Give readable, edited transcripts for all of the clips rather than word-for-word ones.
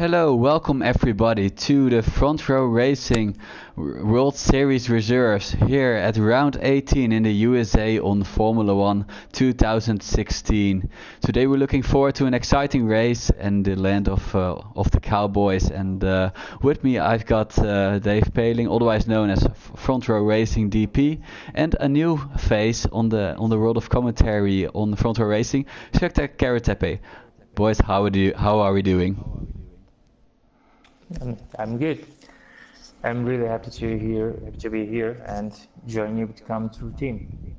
Hello, welcome everybody to the Front Row Racing World Series Reserves here at round 18 in the USA on Formula 1 2016. Today we're looking forward to an exciting race in the land of the Cowboys, and with me I've got Dave Paling, otherwise known as Front Row Racing DP, and a new face on the world of commentary on Front Row Racing, Sveta Karatepe. Boys, how are we doing? I'm good. I'm really happy to be here and join you to come to the team.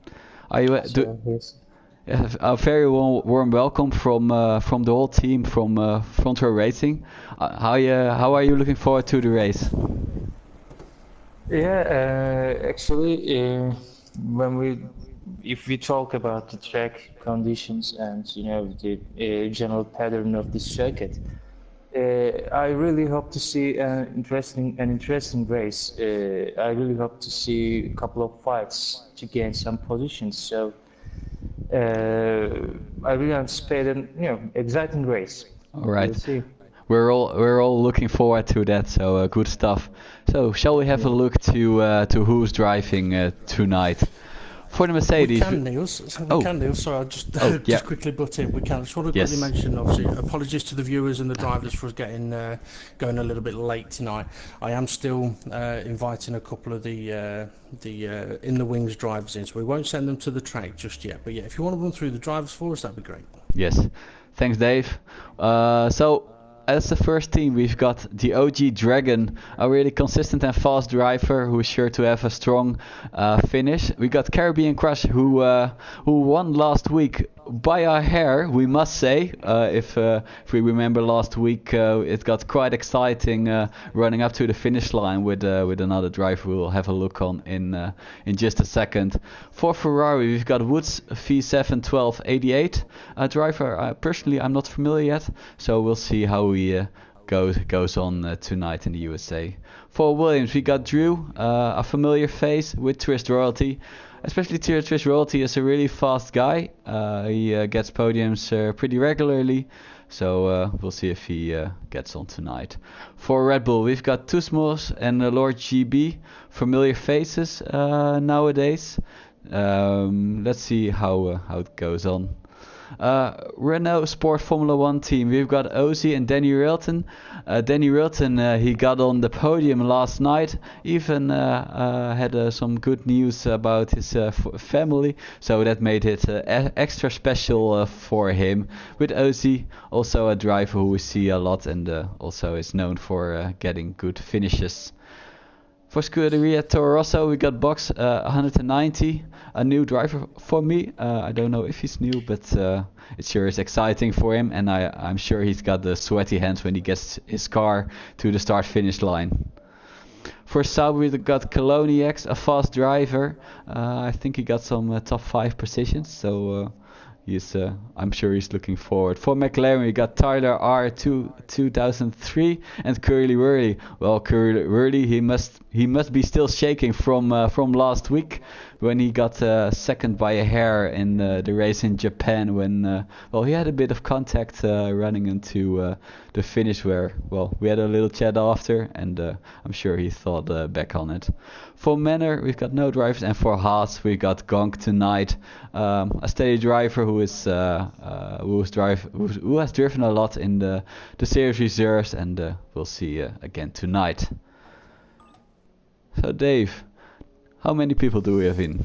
Are you a very warm welcome from the whole team from Front Row Racing. How are you looking forward to the race? Yeah, actually, if we talk about the track conditions and the general pattern of this circuit. I really hope to see an interesting race. I really hope to see a couple of fights to gain some positions. So I really anticipate an exciting race. All right. We'll see. We're all looking forward to that. So good stuff. So shall we have a look to who's driving tonight? For the Mercedes. We can, Niels. Sorry, I'll just quickly butt in. We can. I just want to quickly mention, obviously, apologies to the viewers and the drivers for us getting going a little bit late tonight. I am still inviting a couple of the in the wings drivers in, so we won't send them to the track just yet. But yeah, if you want to run through the drivers for us, that'd be great. Yes, thanks, Dave. So. As the first team, we've got the OG Dragon, a really consistent and fast driver who's sure to have a strong finish. We got Caribbean Crush, who won last week by a hair, we must say. If we remember last week, it got quite exciting running up to the finish line with another driver we'll have a look on in just a second. For Ferrari, we've got Woods V71288, a driver personally I'm not familiar yet, so we'll see how he goes on tonight in the USA. For Williams, we got Drew, a familiar face with Twist Royalty. Especially Twist Royalty is a really fast guy. He gets podiums pretty regularly, so we'll see if he gets on tonight. For Red Bull, we've got Tusmos and Lord GB, familiar faces nowadays. Let's see how it goes on. Renault Sport Formula 1 team, we've got Ozzy and Danny Railton. Danny Railton, he got on the podium last night, even had some good news about his family, so that made it extra special for him. With Ozzy, also a driver who we see a lot and also is known for getting good finishes. For Scuderia Toro Rosso, we got Box 190, a new driver for me. I don't know if he's new, but it sure is exciting for him, and I'm sure he's got the sweaty hands when he gets his car to the start-finish line. For Sauber, we got Coloniax, a fast driver. I think he got some top 5 positions, so I'm sure he's looking forward. For McLaren, we got Tyler R2 2003 and Curly Wurly. Well, Curly Wurly, he must be still shaking from last week when he got second by a hair in the race in Japan when he had a bit of contact running into the finish where we had a little chat after, and I'm sure he thought back on it. For Manor, we've got no drivers, and for Haas, we got Gonk tonight, a steady driver who has driven a lot in the series reserves, and we'll see again tonight. So Dave, how many people do we have in?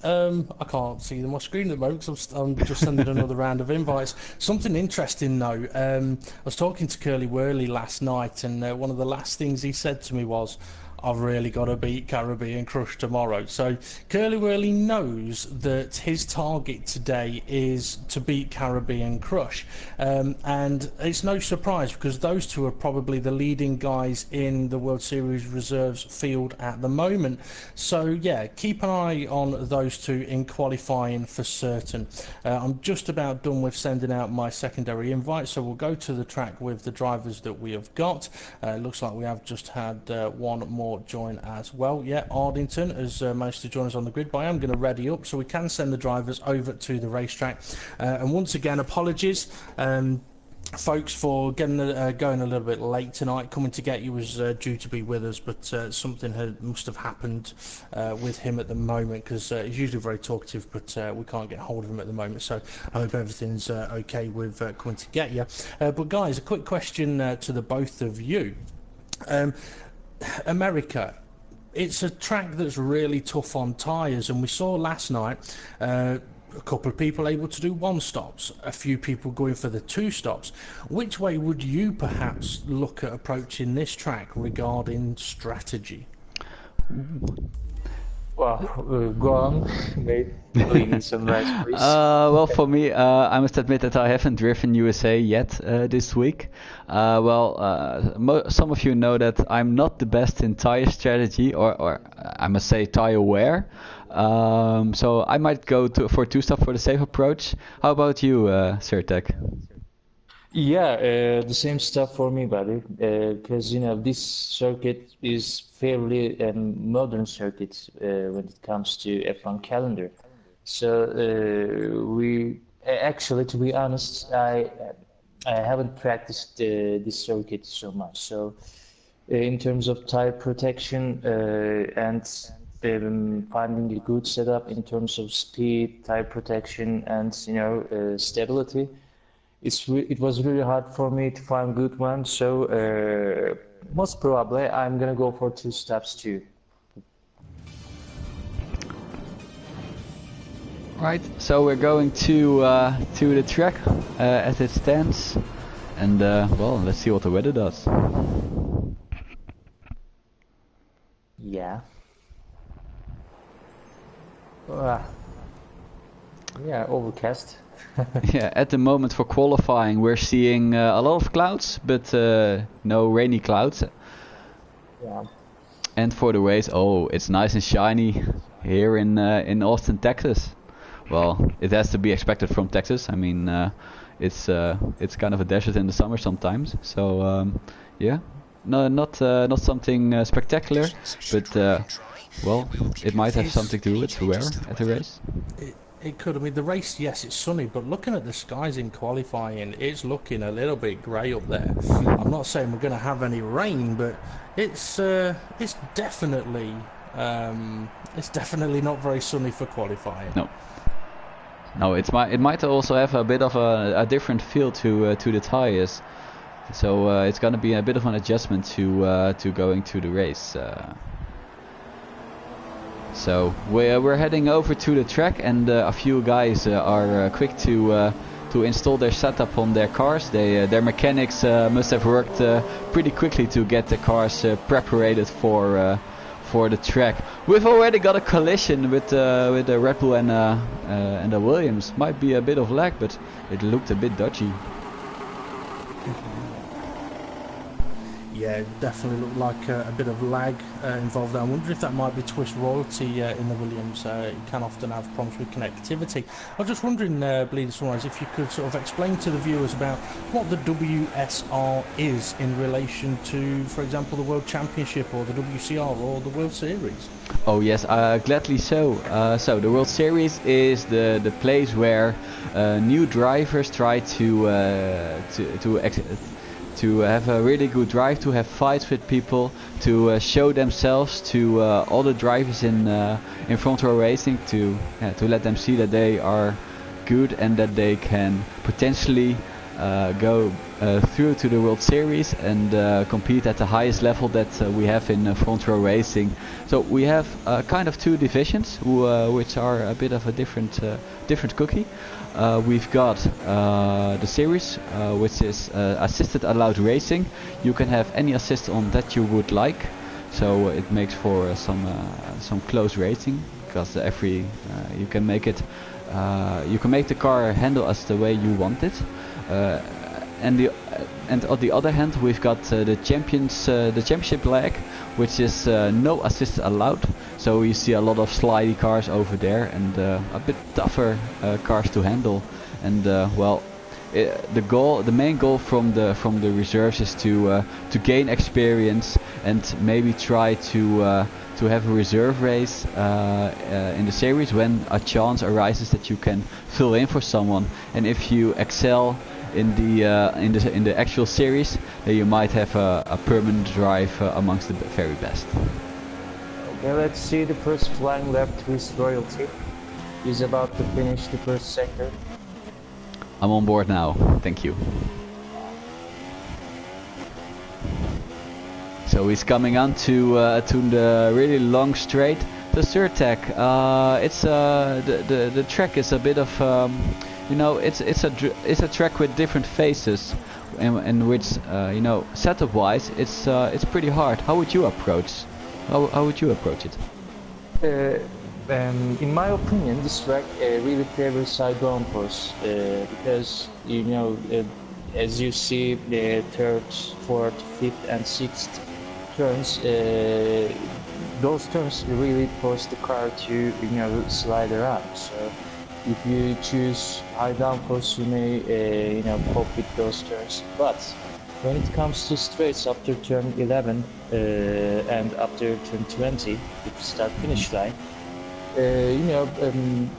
I can't see them on my screen at the moment because I'm just sending another round of invites. Something interesting though, I was talking to Curly Wurley last night, and one of the last things he said to me was, I've really got to beat Caribbean Crush tomorrow. So Curly Wurley knows that his target today is to beat Caribbean Crush. And it's no surprise because those two are probably the leading guys in the World Series Reserves field at the moment. So yeah, keep an eye on those two in qualifying for certain. I'm just about done with sending out my secondary invite, so we'll go to the track with the drivers that we have got. It looks like we have just had one more join as well. Yeah, Ardington has managed to join us on the grid, but I am going to ready up so we can send the drivers over to the racetrack. And once again, apologies. folks, for getting going a little bit late tonight. Coming to get you was due to be with us, but something must have happened with him at the moment, because he's usually very talkative, but we can't get hold of him at the moment. So I hope everything's okay with coming to get you. But guys, a quick question to the both of you. America, it's a track that's really tough on tyres, and we saw last night a couple of people able to do one stops, a few people going for the two stops. Which way would you perhaps look at approaching this track regarding strategy? Well, go on, mate. Bleeding Sunrise, please. Well, for me, I must admit that I haven't driven USA yet this week. Some of you know that I'm not the best in tire strategy, or I must say tire wear. So I might go for two-stop for the safe approach. How about you, Sirtek? Yeah, the same stuff for me, buddy. Because this circuit is fairly modern circuit when it comes to F1 calendar. So we actually, to be honest, I haven't practiced this circuit so much. So in terms of tire protection and finding a good setup in terms of speed, tire protection, and stability. It was really hard for me to find good one, so most probably I'm gonna go for two stops too. Right, so we're going to the track as it stands, and well, let's see what the weather does. Yeah. Yeah, overcast. Yeah, at the moment for qualifying we're seeing a lot of clouds, but no rainy clouds. Yeah. And for the race, oh, it's nice and shiny here in Austin, Texas. Well, it has to be expected from Texas. I mean, it's kind of a desert in the summer sometimes. So yeah, no, not something spectacular, but well, it might have something to do with the wear at the race. It could. I mean, the race, yes, it's sunny, but looking at the skies in qualifying, it's looking a little bit grey up there. I'm not saying we're going to have any rain, but it's definitely not very sunny for qualifying. No, it might also have a bit of a different feel to the tires, so it's going to be a bit of an adjustment to going to the race. So we're heading over to the track, and a few guys are quick to install their setup on their cars. Their mechanics must have worked pretty quickly to get the cars preparated for the track. We've already got a collision with the Red Bull and the Williams. Might be a bit of lag, but it looked a bit dodgy. Yeah, it definitely looked like a bit of lag involved there. I wonder if that might be twist royalty in the Williams. You can often have problems with connectivity. I was just wondering, Bleeding Sunrise, if you could sort of explain to the viewers about what the WSR is in relation to, for example, the World Championship or the WCR or the World Series. Oh yes, gladly so. So the World Series is the place where new drivers try to have a really good drive, to have fights with people, to show themselves to all the drivers in front row racing, to let them see that they are good and that they can potentially go through to the World Series and compete at the highest level that we have in front row racing. So we have kind of two divisions which are a bit of a different cookie. We've got the series, which is assisted allowed racing. You can have any assist on that you would like, so it makes for some close racing, because you can make it you can make the car handle as the way you want it. And on the other hand, we've got the championship leg, which is no assist allowed. So you see a lot of slidey cars over there, and a bit tougher cars to handle. And well, the main goal from the reserves is to gain experience and maybe try to have a reserve race in the series when a chance arises that you can fill in for someone. And if you excel in the actual series, then you might have a permanent drive amongst the very best. Okay, let's see the first flying lap to his royalty. He's about to finish the first sector. I'm on board now. Thank you. So he's coming on to the really long straight. The Surtec, the track is a bit of you know, it's a track with different phases, and which setup wise it's pretty hard. How would you approach it? In my opinion, this track really favors side downforce because as you see the third, fourth, fifth, and sixth turns, those turns really force the car to slide around. So if you choose high downforce, you may cope with those turns. But when it comes to straights after turn 11 and after turn 20, with the start-finish line,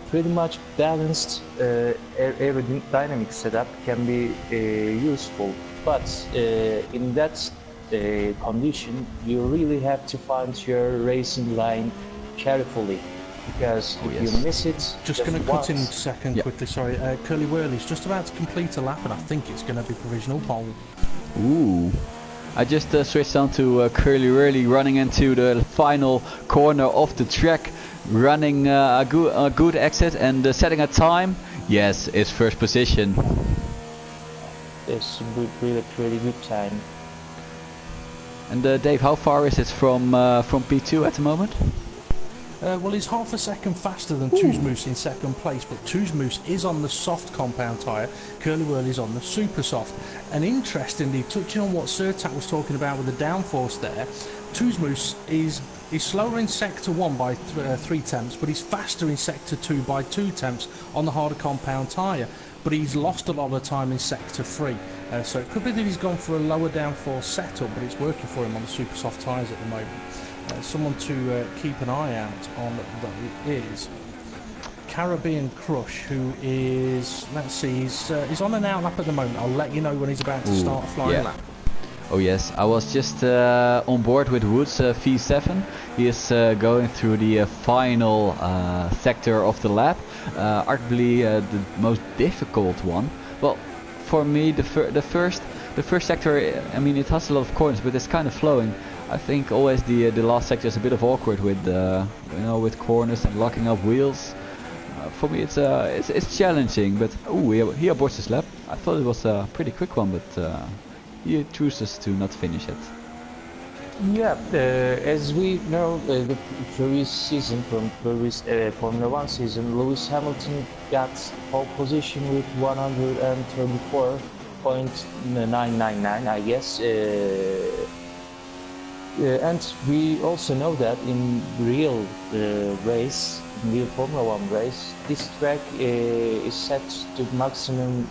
pretty much balanced aerodynamic setup can be useful. But in that condition, you really have to find your racing line carefully, because if you miss it, just going to cut in a second quickly. Sorry, Curly Whirly's just about to complete a lap, and I think it's going to be provisional pole. Ooh. I just switched on to Curly Whirly running into the final corner of the track, running a good exit and setting a time. Yes, it's first position. It's really pretty good time. And Dave, how far is it from P2 at the moment? Well, he's half a second faster than Toosmoose in second place, but Toosmoose is on the soft compound tyre, Curly Whirly's on the super soft. And interestingly, touching on what Surtak was talking about with the downforce there, Toosmoose is slower in sector 1 by 3 tenths, but he's faster in sector 2 by 2 tenths on the harder compound tyre. But he's lost a lot of time in sector 3. So it could be that he's gone for a lower downforce setup, but it's working for him on the super soft tyres at the moment. Someone to keep an eye out on though is Caribbean Crush, who is, let's see, he's on an out lap at the moment. I'll let you know when he's about to start a flying lap. Oh yes, I was just on board with Woods V7. He is going through the final sector of the lap, arguably the most difficult one. Well, for me, the first sector, I mean, it has a lot of corners, but it's kind of flowing. I think always the last sector is a bit of awkward with with corners and locking up wheels. For me, it's challenging, but he aborts his lap. I thought it was a pretty quick one, but he chooses to not finish it. Yeah, as we know, the previous season, from previous Formula 1 season, Lewis Hamilton got pole position with 134.999, I guess. And we also know that in real race, in real Formula 1 race, this track is set to maximum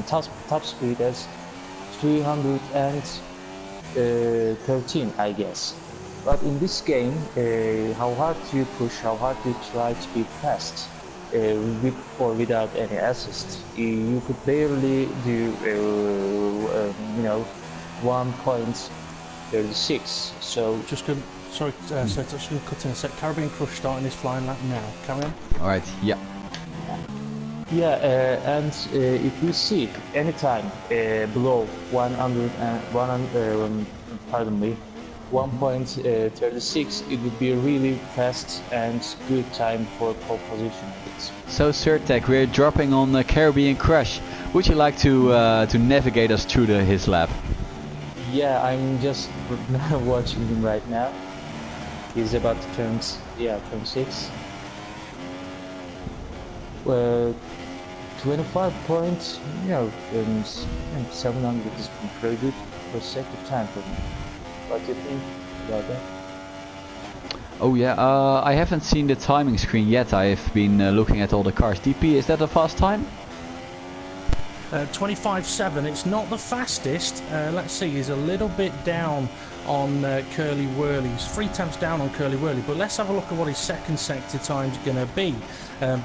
top speed as 313, I guess. But in this game, how hard you push, how hard you try to be fast, with or without any assist, you could barely do 1.36. So just going, sorry, so just going to cut in a sec. Caribbean Crush starting his flying lap now. Carry on. All right. Yeah. Yeah, and if we see any time below 1.36, it would be a really fast and good time for pole position. So Surtek, we're dropping on the Caribbean Crush. Would you like to navigate us through his lap? Yeah, I'm just watching him right now. He's about to turn 6. 25.700 is very good for second time for me. What do you think about that? Oh yeah, I haven't seen the timing screen yet. I've been looking at all the cars. DP, is that a fast time? 25.7. It's not the fastest. Let's see, he's a little bit down on Curly Whirly. He's 3 tenths down on Curly Whirly, but let's have a look at what his second sector time's going to be,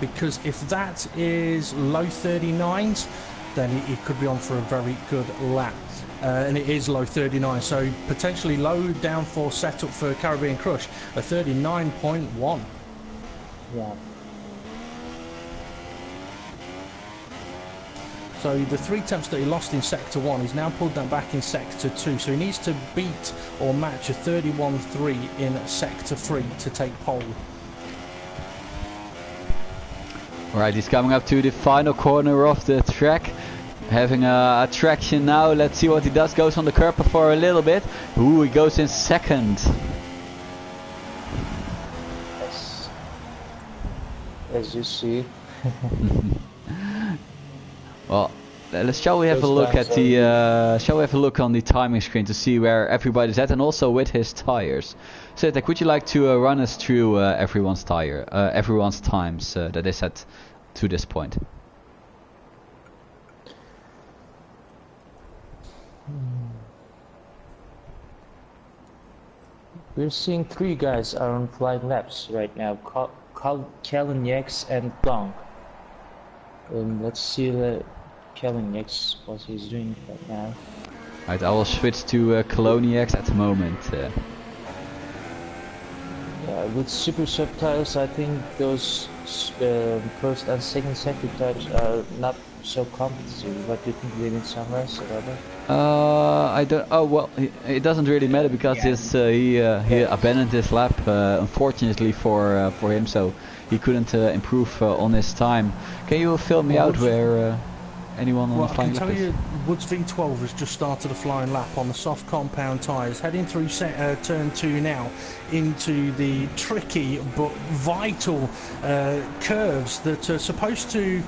because if that is low 39s, then he could be on for a very good lap. And it is low 39, so potentially low downforce setup for Caribbean Crush, a 39.1. Yeah. So the 3 tenths that he lost in Sector 1, he's now pulled that back in Sector 2. So he needs to beat or match a 31.3 in Sector 3 to take pole. Right, he's coming up to the final corner of the track. Having a traction now. Let's see what he does. Goes on the curb for a little bit. Ooh, he goes in second. Yes. As you see. Well, shall we have a look at the shall we have a look on the timing screen to see where everybody's at, and also with his tires. Zetek, would you like to run us through everyone's times that they set to this point? We're seeing 3 guys are on flying laps right now. Kellen Yax and Blanc. Let's see Kellen Yax, what he's doing right now. Right, I will switch to Coloniacs at the moment. Yeah, with super soft tires, I think those first and second sector tires are not so competitive. What do you think, Bleeding Sunrise about that? I don't. Oh well, it doesn't really matter because he abandoned his lap, unfortunately for him, so he couldn't improve on his time. Can you fill me out where anyone on the flying lap is? I can tell you, Woods V12 has just started a flying lap on the soft compound tyres, heading through turn 2 now into the tricky but vital curves that are supposed to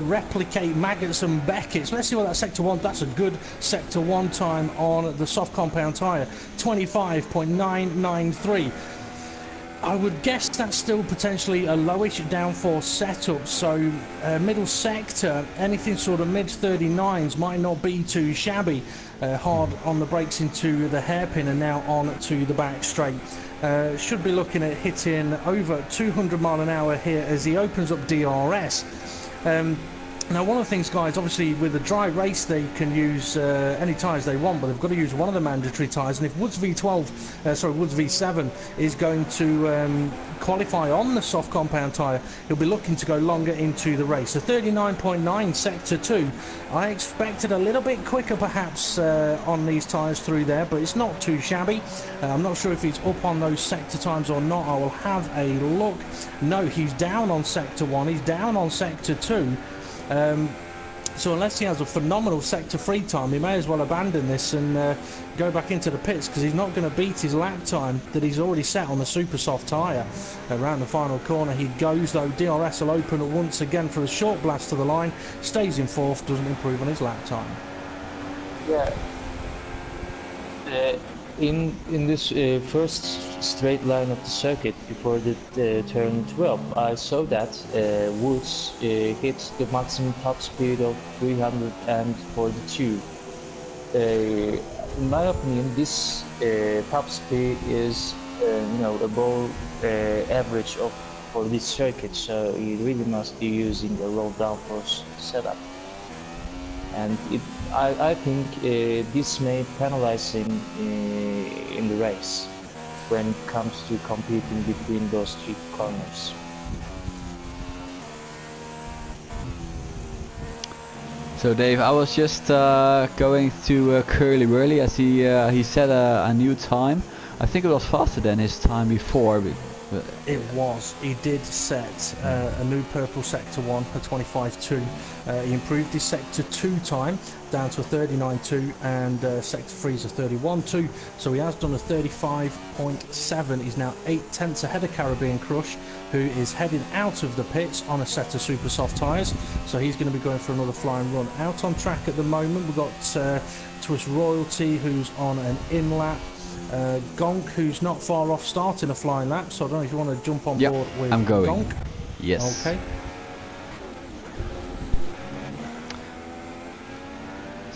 replicate Maggots and Beckett's. Let's see what that sector 1, that's a good sector 1 time on the soft compound tyre, 25.993. I would guess that's still potentially a lowish downforce setup, so middle sector, anything sort of mid 39s might not be too shabby. Hard on the brakes into the hairpin and now on to the back straight. Should be looking at hitting over 200 mile an hour here as he opens up DRS. Now, one of the things, guys, obviously with a dry race they can use any tyres they want, but they've got to use one of the mandatory tyres. And if Woods V7 is going to qualify on the soft compound tyre, he'll be looking to go longer into the race. So 39.9 sector 2. I expected a little bit quicker perhaps on these tyres through there, but it's not too shabby. I'm not sure if he's up on those sector times or not. I will have a look. No, he's down on sector 1. He's down on sector 2. So unless he has a phenomenal sector 3 time, he may as well abandon this and go back into the pits, because he's not going to beat his lap time that he's already set on the super soft tyre. Around the final corner he goes, though. DRS will open once again for a short blast to the line, stays in 4th, doesn't improve on his lap time. Yeah. In this first straight line of the circuit before the turn 12, I saw that Woods hit the maximum top speed of 342. In my opinion, this top speed is above average for this circuit, so you really must be using a low downforce setup. And I think this may penalize him in the race when it comes to competing between those 3 corners. So Dave, I was just going to Curly Whirly as he set a new time. I think it was faster than his time before. It was. He did set a new purple sector 1, a 25.2. He improved his sector 2 time down to a 39.2, and sector 3 is a 31.2. So he has done a 35.7. He's now 8 tenths ahead of Caribbean Crush, who is heading out of the pits on a set of super soft tyres. So he's going to be going for another flying run. Out on track at the moment, we've got Twist Royalty, who's on an in-lap. Gonk, who's not far off starting a flying lap, so I don't know if you want to jump on board with I'm going. Gonk. Yes. Okay.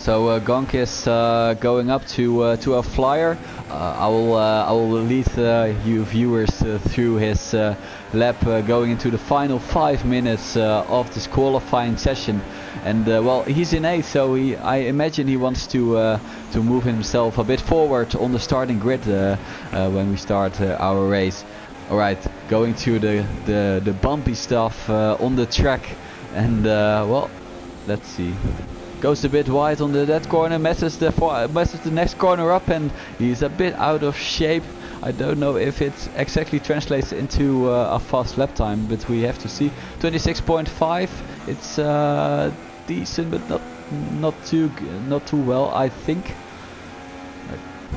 So Gonk is going up to a flyer. I will lead you viewers through his lap going into the final 5 minutes of this qualifying session. And well, he's in 8th, so I imagine he wants to move himself a bit forward on the starting grid when we start our race. Alright, going to the bumpy stuff on the track, and well, let's see. Goes a bit wide on that corner, messes the next corner up, and he's a bit out of shape. I don't know if it exactly translates into a fast lap time, but we have to see. 26.5. It's decent, but not too well, I think.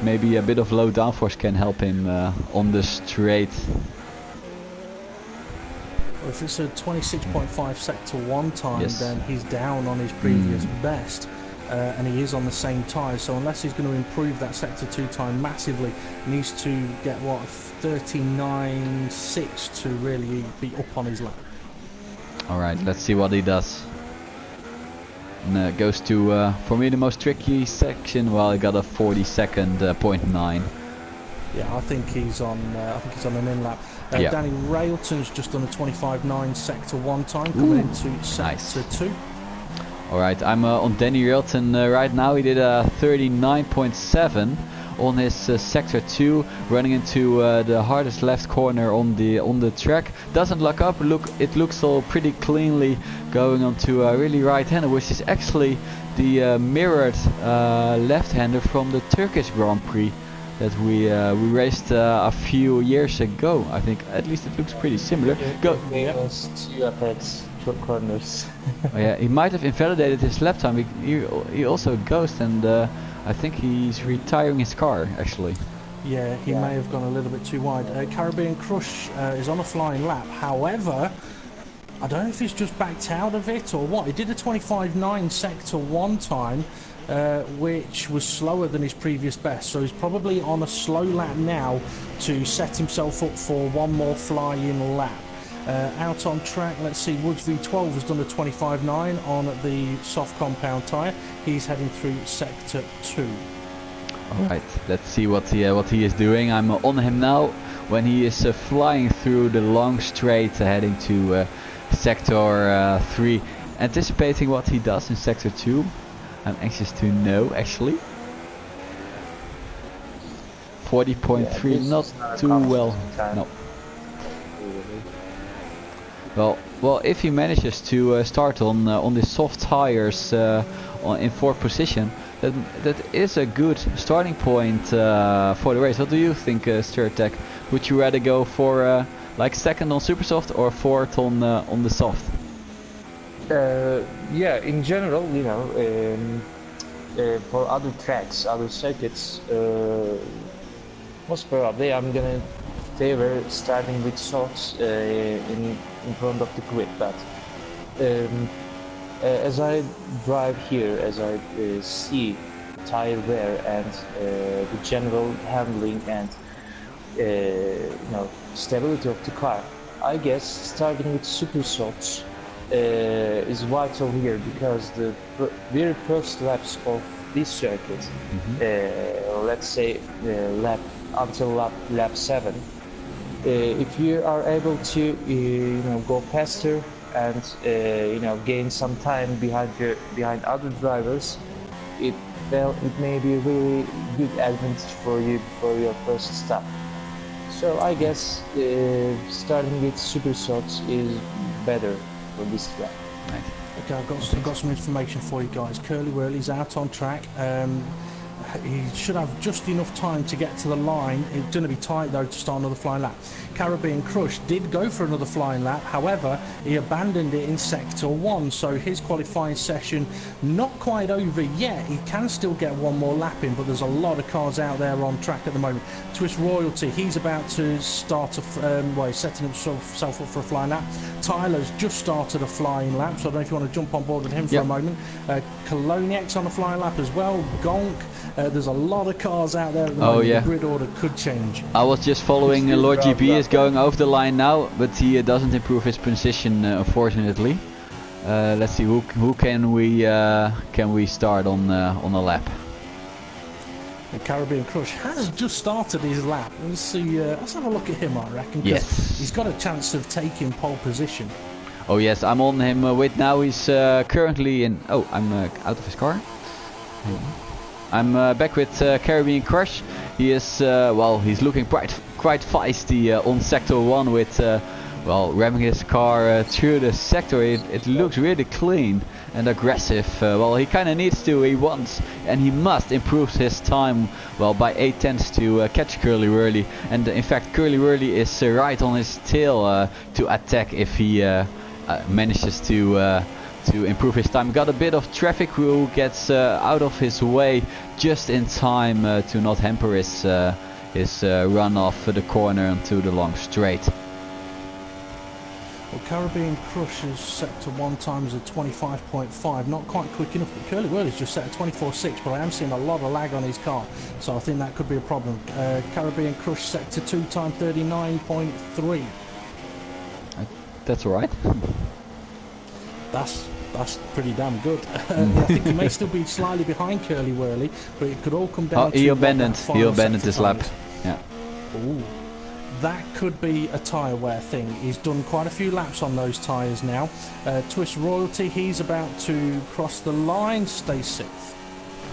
Maybe a bit of low downforce can help him on the straight. Well, if it's a 26.5 sector 1 time, then he's down on his previous best, and he is on the same tyre. So unless he's going to improve that sector 2 time massively, he needs to get what 39.6 to really be up on his lap. All right, let's see what he does. And goes to for me the most tricky section. Well, he got a 42nd 0.9. Yeah, I think he's on. I think he's on an in lap. Danny Railton's just on a 25.9 sector 1 time, coming into sector 2. Alright, I'm on Danny Railton right now. He did a 39.7 on his sector 2, running into the hardest left corner on the track. Doesn't lock up. It looks all pretty cleanly going onto a really right-hander, which is actually the mirrored left-hander from the Turkish Grand Prix that we raced a few years ago. I think at least it looks pretty similar. Two apex corners. Oh, yeah, he might have invalidated his lap time. He also ghosted, and I think he's retiring his car actually. Yeah, he may have gone a little bit too wide. Caribbean Crush is on a flying lap. However, I don't know if he's just backed out of it or what. He did a 25.9 sector 1 time, which was slower than his previous best. So he's probably on a slow lap now to set himself up for one more flying lap. Out on track, let's see, Woods V12 has done a 25.9 on the soft compound tyre. He's heading through sector 2. Alright, let's see what he is doing. I'm on him now when he is flying through the long straight heading to sector 3. Anticipating what he does in sector 2. I'm anxious to know actually. 40.3, not too well. No. Well, if he manages to start on the soft tires in 4th position, that is a good starting point for the race. What do you think, Sturtek? Would you rather go for like 2nd on super soft or 4th on the soft? Yeah, in general, you know, for other tracks, other circuits, most probably I'm gonna favor starting with softs in front of the grid, but as I drive here, as I see tire wear and the general handling and you know, stability of the car, I guess starting with super softs is vital here, because the very first laps of this circuit, let's say lap until lap 7, if you are able to you know, go faster and you know, gain some time behind other drivers, it may be a really good advantage for you for your first stop. So I guess starting with super softs is better for this track. Right. Okay, I've got some information for you guys. Curly Whirly's out on track. He should have just enough time to get to the line. It's going to be tight though to start another flying lap. Caribbean Crush did go for another flying lap, however he abandoned it in sector 1, so his qualifying session not quite over yet. He can still get one more lap in, but there's a lot of cars out there on track at the moment. Twist Royalty, he's about to start he's setting himself up for a flying lap. Tyler's just started a flying lap, so I don't know if you want to jump on board with him for a moment. Coloniac's on a flying lap as well. Gonk. There's a lot of cars out there at the moment. The grid order could change. I was just following Lord GB is going over the line now, but he doesn't improve his position unfortunately. Let's see who can we start on the lap. The Caribbean Crush has just started his lap. Let's see. Let's have a look at him. I reckon. 'Cause Yes. he's got a chance of taking pole position. Oh yes, I'm on him with now. He's currently in. Oh, I'm out of his car. I'm back with Caribbean Crush. He is well. He's looking quite feisty on sector 1 with well, ramming his car through the sector. It looks really clean and aggressive. Well, he kind of needs to. He wants and he must improve his time. Well, by 8/10 to catch Curly Wurly. And in fact, Curly Wurly is right on his tail to attack if he manages to improve his time. Got a bit of traffic who gets out of his way just in time to not hamper his run off the corner onto the long straight. Well, Caribbean Crush's sector 1 times at 25.5, not quite quick enough. But Curly Wurly's just set at 24.6, but I am seeing a lot of lag on his car, so I think that could be a problem. Caribbean Crush sector 2 time 39.3. That's alright. That's pretty damn good. I think he may still be slightly behind Curly Wurly, but it could all come down to he abandoned his lap. Yeah. Ooh. That could be a tyre wear thing. He's done quite a few laps on those tyres now. Twist Royalty, he's about to cross the line, stay 6th.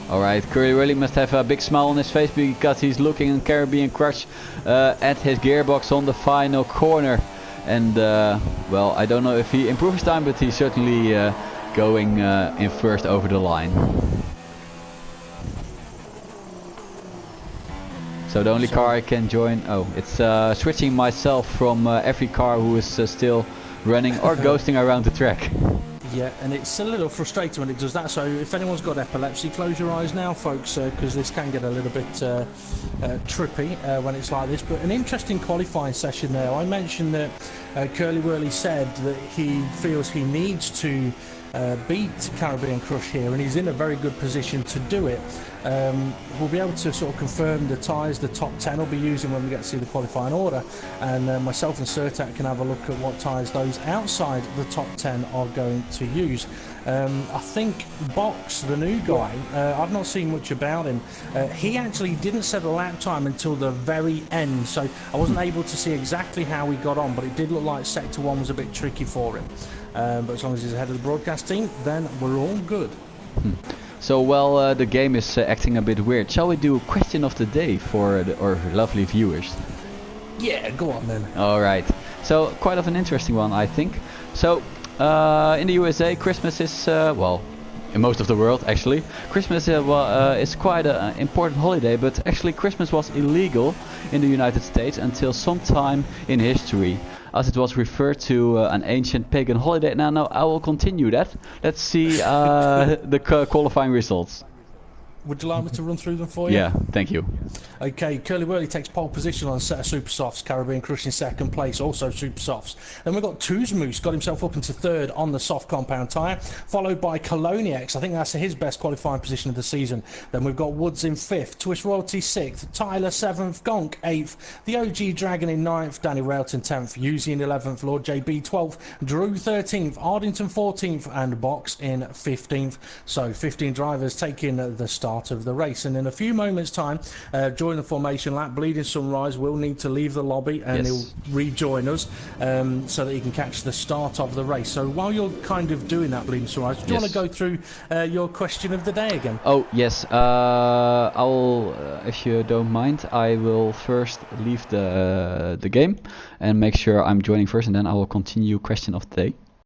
Alright, Curly Wurly must have a big smile on his face because he's looking at Caribbean Crush at his gearbox on the final corner. And well, I don't know if he improves his time, but he's certainly going in first over the line. So the only car I can join, oh, it's switching myself from every car who is still running or ghosting around the track. Yeah, and it's a little frustrating when it does that. So if anyone's got epilepsy, close your eyes now, folks, because this can get a little bit trippy when it's like this. But an interesting qualifying session there. I mentioned that Curly Wurly said that he feels he needs to beat Caribbean Crush here, and he's in a very good position to do it. We'll be able to sort of confirm the tyres the top 10 will be using when we get to see the qualifying order, and myself and Sertak can have a look at what tyres those outside the top 10 are going to use. I think Box, the new guy, I've not seen much about him. He actually didn't set a lap time until the very end, so I wasn't able to see exactly how he got on, but it did look like sector 1 was a bit tricky for him. But as long as he's ahead of the broadcast team, then we're all good. So while the game is acting a bit weird, shall we do a question of the day for our lovely viewers? Yeah, go on then. Alright, so quite of an interesting one, I think. So in the USA, Christmas is, well, in most of the world actually, Christmas is quite an important holiday, but actually Christmas was illegal in the United States until some time in history, as it was referred to an ancient pagan holiday. Now I will continue that. Let's see the qualifying results. Would you like me to run through them for you? Yeah, thank you. Okay, Curly Wurly takes pole position on a set of Super Softs. Caribbean Crush in second place, also Super Softs. Then we've got Tuzmoose, got himself up into third on the soft compound tyre, followed by Coloniex. I think that's his best qualifying position of the season. Then we've got Woods in fifth, Twist Royalty sixth, Tyler seventh, Gonk eighth, the OG Dragon in ninth, Danny Railton 10th, Yuzi in 11th, Lord JB 12th, Drew 13th, Ardington 14th, and Box in 15th. So 15 drivers taking the start of the race, and in a few moments time during the formation lap, Bleeding Sunrise will need to leave the lobby and he'll rejoin us so that he can catch the start of the race. So while you're kind of doing that, Bleeding Sunrise, do you want to go through your question of the day again? Oh yes, I'll if you don't mind, I will first leave the game and make sure I'm joining first, and then I will continue question of the day.